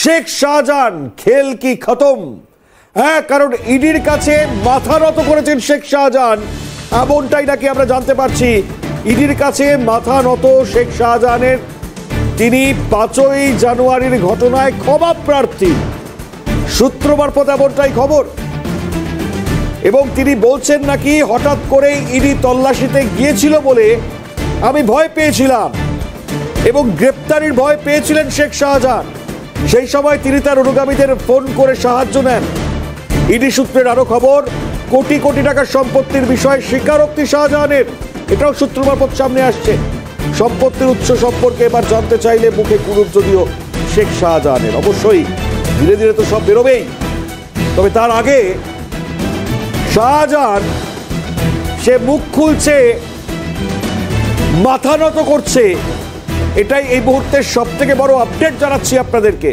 শেখ শাহজাহান খেল কি খতম। হ্যাঁ, কারণ ইডির কাছে মাথা নত করেছেন শেখ শাহজাহান, এমনটাই নাকি আমরা জানতে পারছি। ইডির কাছে মাথা নত শেখ শাহজাহানের। তিনি 5ই জানুয়ারির ঘটনায় ক্ষমা প্রার্থী, সূত্র মারফত এমনটাই খবর। এবং তিনি বলছেন নাকি হঠাৎ করেই ইডি তল্লাশিতে গিয়েছিল বলে আমি ভয় পেয়েছিলাম এবং গ্রেপ্তারির ভয় পেয়েছিলেন শেখ শাহজাহান। সেই সময় তিনি তার অনুগামীদের ফোন করে সাহায্য নেন। ইডি সূত্রের আরো খবর, কোটি কোটি টাকার সম্পত্তির বিষয়ে স্বীকারোক্তি শাহজাহানের, এটাও সূত্র মারফত সামনে আসছে। সম্পত্তির উৎস সম্পর্কে এবার জানতে চাইলে মুখে কুরুপ যদিও শেখ শাহজাহানের। অবশ্যই ধীরে ধীরে তো সব বেরোবেই, তবে তার আগে শাহজাহান সে মুখ খুলছে, মাথা নত করছে। এটাই এই মুহূর্তের সব থেকে বড় আপডেট জানাচ্ছি আপনাদেরকে।